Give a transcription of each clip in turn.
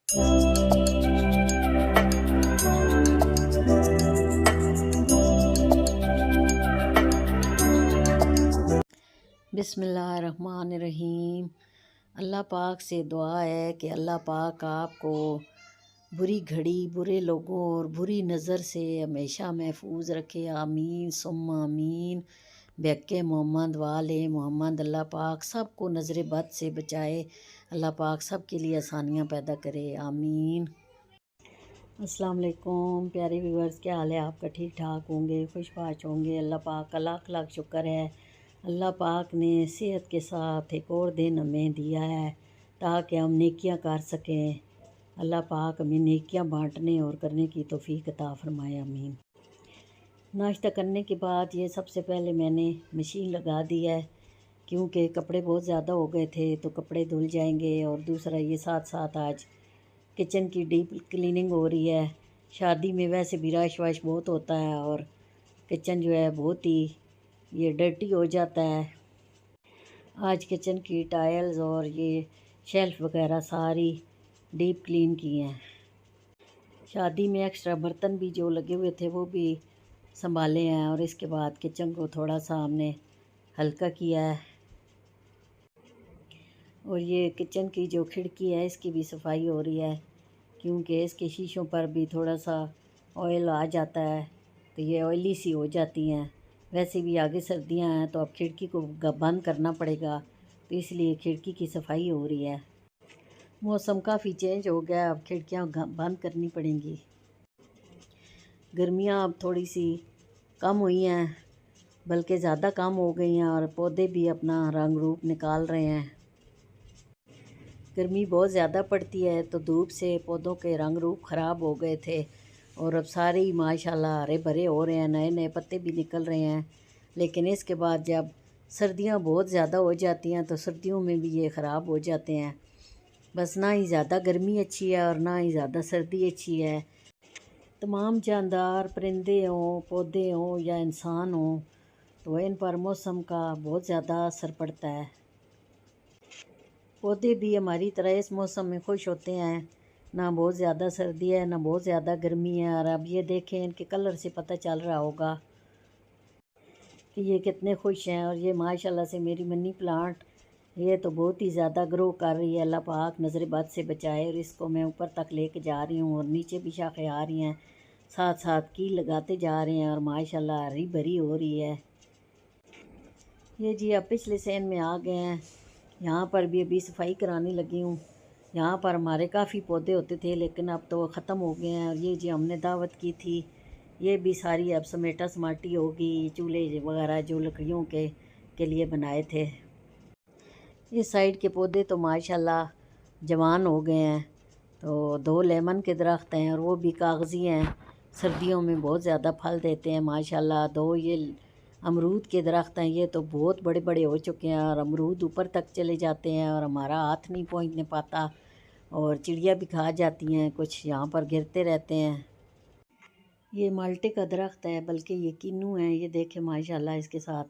बिस्मिल्लाहिर्रहमानिर्रहीम। अल्लाह पाक से दुआ है कि अल्लाह पाक आपको बुरी घड़ी, बुरे लोगों और बुरी नज़र से हमेशा महफूज रखे। आमीन सुम्मा आमीन। बेके मोहम्मद वाले मोहम्मद। अल्लाह पाक सबको नज़र बद से बचाए। अल्लाह पाक सब के लिए आसानियाँ पैदा करे। आमीन। अस्सलाम वालेकुम प्यारे व्यूअर्स, क्या हाल है आपका? ठीक ठाक होंगे, खुशबाश होंगे। अल्लाह पाक का लाख लाख शुक्र है। अल्लाह पाक ने सेहत के साथ एक और दिन हमें दिया है ताकि हम नेकियां कर सकें। अल्लाह पाक हमें नेकियां बांटने और करने की तौफीक अता फरमाए। आमीन। नाश्ता करने के बाद ये सबसे पहले मैंने मशीन लगा दी है क्योंकि कपड़े बहुत ज़्यादा हो गए थे तो कपड़े धुल जाएंगे। और दूसरा ये साथ साथ आज किचन की डीप क्लीनिंग हो रही है। शादी में वैसे भी रश वश बहुत होता है और किचन जो है बहुत ही ये डर्टी हो जाता है। आज किचन की टाइल्स और ये शेल्फ़ वगैरह सारी डीप क्लीन की हैं। शादी में एक्स्ट्रा बर्तन भी जो लगे हुए थे वो भी संभाले हैं और इसके बाद किचन को थोड़ा सा हमने हल्का किया है। और ये किचन की जो खिड़की है इसकी भी सफाई हो रही है क्योंकि इसके शीशों पर भी थोड़ा सा ऑयल आ जाता है तो ये ऑयली सी हो जाती हैं। वैसे भी आगे सर्दियां हैं तो अब खिड़की को बंद करना पड़ेगा तो इसलिए खिड़की की सफाई हो रही है। मौसम काफ़ी चेंज हो गया, अब खिड़कियां बंद करनी पड़ेंगी। गर्मियां अब थोड़ी सी कम हुई हैं, बल्कि ज़्यादा कम हो गई हैं और पौधे भी अपना रंग रूप निकाल रहे हैं। गर्मी बहुत ज़्यादा पड़ती है तो धूप से पौधों के रंग रूप ख़राब हो गए थे और अब सारे ही माशाल्लाह हरे भरे हो रहे हैं, नए नए पत्ते भी निकल रहे हैं। लेकिन इसके बाद जब सर्दियां बहुत ज़्यादा हो जाती हैं तो सर्दियों में भी ये ख़राब हो जाते हैं। बस ना ही ज़्यादा गर्मी अच्छी है और ना ही ज़्यादा सर्दी अच्छी है। तमाम जानदार परिंदे हों, पौधे हों या इंसान हों तो इन पर मौसम का बहुत ज़्यादा असर पड़ता है। पौधे भी हमारी तरह इस मौसम में खुश होते हैं, ना बहुत ज़्यादा सर्दी है ना बहुत ज़्यादा गर्मी है। और अब ये देखें, इनके कलर से पता चल रहा होगा कि ये कितने खुश हैं। और ये माशाल्लाह से मेरी मनी प्लांट ये तो बहुत ही ज़्यादा ग्रो कर रही है। अल्लाह पाक नज़र बद से बचाए। और इसको मैं ऊपर तक लेके जा रही हूँ और नीचे भी शाखें आ रही हैं, साथ साथ की लगाते जा रहे हैं और माशाल्लाह हरी भरी हो रही है। ये जी अब पिछले सेन में आ गए हैं, यहाँ पर भी अभी सफाई कराने लगी हूँ। यहाँ पर हमारे काफ़ी पौधे होते थे लेकिन अब तो ख़त्म हो गए हैं। और ये जी हमने दावत की थी, ये भी सारी अब समेटा समाटी होगी। चूल्हे वगैरह जो लकड़ियों के लिए बनाए थे। इस साइड के पौधे तो माशाल्लाह जवान हो गए हैं। तो 2 लेमन के दरख्त हैं और वो भी कागज़ी हैं, सर्दियों में बहुत ज़्यादा फल देते हैं माशाल्लाह। 2 ये अमरूद के दरख्त हैं, ये तो बहुत बड़े बड़े हो चुके हैं और अमरूद ऊपर तक चले जाते हैं और हमारा हाथ नहीं पहुंचने पाता और चिड़िया भी खा जाती हैं, कुछ यहाँ पर गिरते रहते हैं। ये माल्टे का दरख्त है, बल्कि ये किन्नू है। ये देखें माशाल्लाह इसके साथ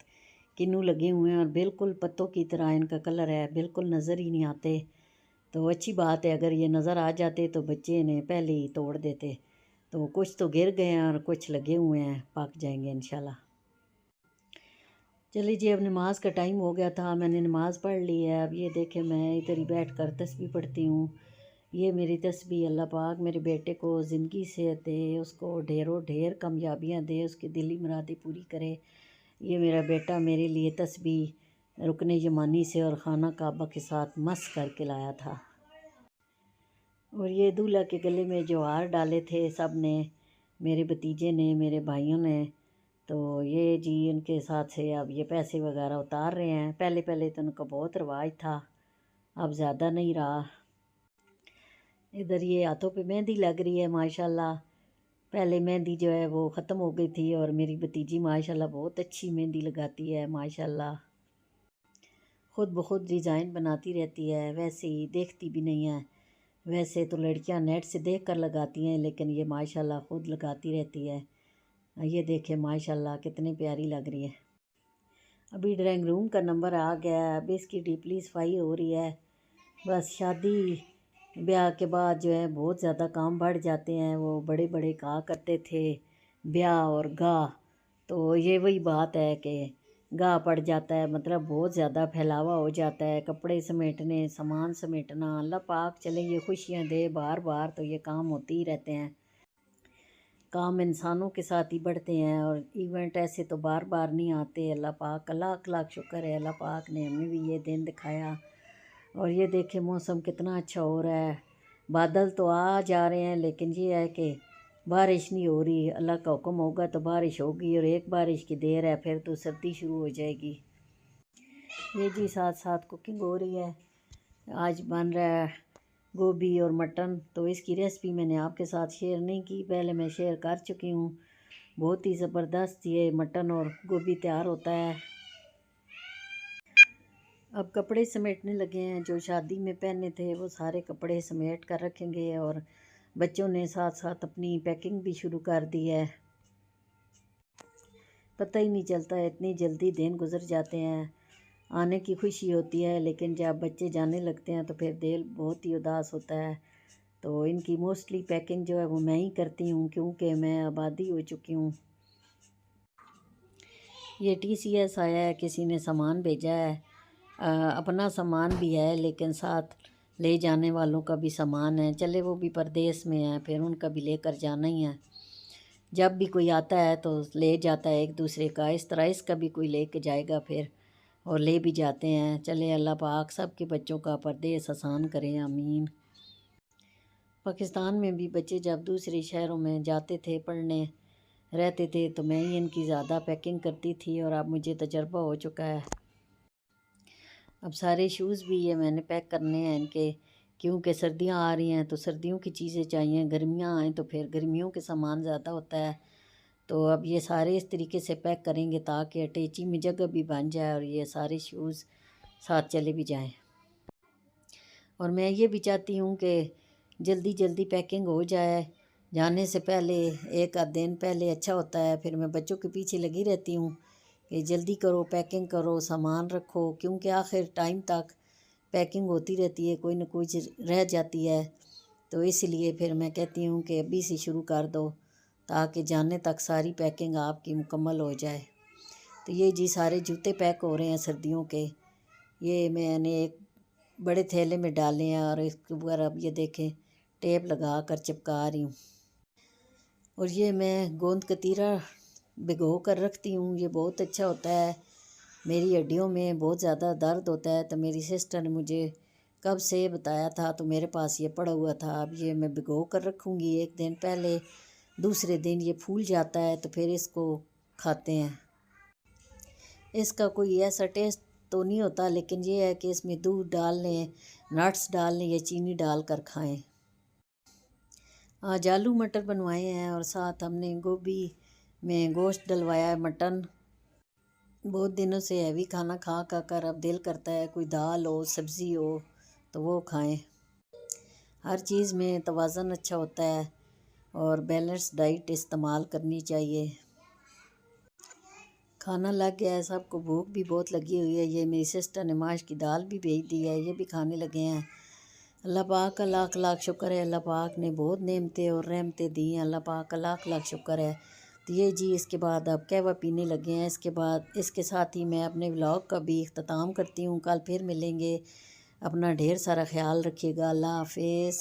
किन्नू लगे हुए हैं और बिल्कुल पत्तों की तरह इनका कलर है, बिल्कुल नज़र ही नहीं आते। तो अच्छी बात है, अगर ये नज़र आ जाते तो बच्चे इन्हें पहले ही तोड़ देते। तो कुछ तो गिर गए हैं और कुछ लगे हुए हैं, पक जाएंगे इंशाल्लाह। चलिए जी, अब नमाज का टाइम हो गया था, मैंने नमाज़ पढ़ ली है। अब ये देखें मैं इधर ही बैठ कर तस्बीह पढ़ती हूँ। ये मेरी तस्बीह अल्लाह पाक मेरे बेटे को ज़िंदगी से दे, उसको ढेरों ढेर कामयाबियाँ दे, उसकी दिली मुरादें पूरी करे। ये मेरा बेटा मेरे लिए तस्बीह रुकने यमानी से और खाना काबा के साथ मस करके लाया था। और ये दूल्हा के गले में जो हार डाले थे सब ने, मेरे भतीजे ने, मेरे भाइयों ने, तो ये जी उनके साथ से अब ये पैसे वगैरह उतार रहे हैं। पहले पहले तो उनका बहुत रिवाज था, अब ज़्यादा नहीं रहा। इधर ये हाथों पे मेहंदी लग रही है माशाल्लाह। पहले मेहंदी जो है वो ख़त्म हो गई थी और मेरी भतीजी माशाल्लाह बहुत अच्छी मेहंदी लगाती है माशाल्लाह। ख़ुद ब खुद डिज़ाइन बनाती रहती है, वैसे ही देखती भी नहीं है। वैसे तो लड़कियां नेट से देख कर लगाती हैं लेकिन ये माशाल्लाह ख़ुद लगाती रहती है। ये देखें माशाल्लाह कितनी प्यारी लग रही है। अभी ड्राइंग रूम का नंबर आ गया है, अब इसकी डीपली सफाई हो रही है। बस शादी ब्याह के बाद जो है बहुत ज़्यादा काम बढ़ जाते हैं। वो बड़े बड़े कहा करते थे ब्याह और गाह, तो ये वही बात है कि गाह पड़ जाता है, मतलब बहुत ज़्यादा फैलावा हो जाता है। कपड़े समेटने, सामान समेटना, अल्लाह पाक चले ये खुशियाँ दे, बार बार तो ये काम होते ही रहते हैं। काम इंसानों के साथ ही बढ़ते हैं और इवेंट ऐसे तो बार बार नहीं आते। अल्लाह पाक का लाख लाख शुक्र है, अल्लाह पाक ने हमें भी ये दिन दिखाया। और ये देखे मौसम कितना अच्छा हो रहा है। बादल तो आ जा रहे हैं लेकिन ये है कि बारिश नहीं हो रही। अल्लाह का हुक्म होगा तो बारिश होगी, और एक बारिश की देर है फिर तो सर्दी शुरू हो जाएगी। ये जी साथ साथ कुकिंग हो रही है। आज बन रहा है गोभी और मटन। तो इसकी रेसिपी मैंने आपके साथ शेयर नहीं की, पहले मैं शेयर कर चुकी हूँ। बहुत ही ज़बरदस्त ये मटन और गोभी तैयार होता है। अब कपड़े समेटने लगे हैं। जो शादी में पहने थे वो सारे कपड़े समेट कर रखेंगे, और बच्चों ने साथ साथ अपनी पैकिंग भी शुरू कर दी है। पता ही नहीं चलता, इतनी जल्दी दिन गुजर जाते हैं। आने की खुशी होती है लेकिन जब बच्चे जाने लगते हैं तो फिर दिल बहुत ही उदास होता है। तो इनकी मोस्टली पैकिंग जो है वो मैं ही करती हूँ, क्योंकि मैं आबादी हो चुकी हूँ। ये TCS आया है, किसी ने सामान भेजा है। अपना सामान भी है लेकिन साथ ले जाने वालों का भी सामान है। चले वो भी परदेश में है, फिर उनका भी लेकर जाना ही है। जब भी कोई आता है तो ले जाता है एक दूसरे का, इस तरह इसका भी कोई लेके जाएगा फिर, और ले भी जाते हैं। चले अल्लाह पाक सबके बच्चों का परदेस आसान करें, आमीन। पाकिस्तान में भी बच्चे जब दूसरे शहरों में जाते थे पढ़ने, रहते थे, तो मैं ही इनकी ज़्यादा पैकिंग करती थी, और अब मुझे तजर्बा हो चुका है। अब सारे शूज़ भी ये मैंने पैक करने हैं इनके, क्योंकि सर्दियाँ आ रही हैं तो सर्दियों की चीज़ें चाहिए। गर्मियाँ आएँ तो फिर गर्मियों के सामान ज़्यादा होता है। तो अब ये सारे इस तरीके से पैक करेंगे ताकि अटैची में जगह भी बन जाए और ये सारे शूज़ साथ चले भी जाएं। और मैं ये भी चाहती हूँ कि जल्दी जल्दी पैकिंग हो जाए। जाने से पहले एक आध दिन पहले अच्छा होता है। फिर मैं बच्चों के पीछे लगी रहती हूँ कि जल्दी करो, पैकिंग करो, सामान रखो, क्योंकि आखिर टाइम तक पैकिंग होती रहती है, कोई ना कोई चीज़ रह जाती है। तो इसलिए फिर मैं कहती हूँ कि अभी से शुरू कर दो ताकि जाने तक सारी पैकिंग आपकी मुकम्मल हो जाए। तो ये जी सारे जूते पैक हो रहे हैं सर्दियों के। ये मैंने एक बड़े थैले में डाले हैं और इसके ऊपर अब ये देखें टेप लगा कर चिपका रही हूँ। और ये मैं गोंद कतीरा भिगो कर रखती हूँ, ये बहुत अच्छा होता है। मेरी हड्डियों में बहुत ज़्यादा दर्द होता है, तो मेरी सिस्टर ने मुझे कब से बताया था, तो मेरे पास ये पड़ा हुआ था। अब ये मैं भिगो कर रखूँगी एक दिन पहले, दूसरे दिन ये फूल जाता है तो फिर इसको खाते हैं। इसका कोई ऐसा टेस्ट तो नहीं होता, लेकिन ये है कि इसमें दूध डाल लें, नट्स डाल लें या चीनी डाल कर खाएँ। आज आलू मटर बनवाए हैं और साथ हमने गोभी में गोश्त डलवाया है, मटन। बहुत दिनों से हैवी खाना खा खा कर अब दिल करता है कोई दाल हो, सब्ज़ी हो तो वो खाएं। हर चीज़ में तवाज़न अच्छा होता है और बैलेंस डाइट इस्तेमाल करनी चाहिए। खाना लग गया है, सबको भूख भी बहुत लगी हुई है। ये मेरी सिस्टर ने माश की दाल भी भेज दी है, ये भी खाने लगे हैं। अल्लाह पाक का लाख लाख शुक्र है। अल्लाह पाक ने बहुत नेमतें और रहमतें दी हैं, अल्लाह पाक का लाख लाख शुक्र है। तो ये जी इसके बाद अब कहवा पीने लगे हैं। इसके बाद इसके साथ ही मैं अपने व्लॉग का भी इख्तिताम करती हूँ। कल फिर मिलेंगे। अपना ढेर सारा ख्याल रखिएगा। अल्लाह हाफिज़।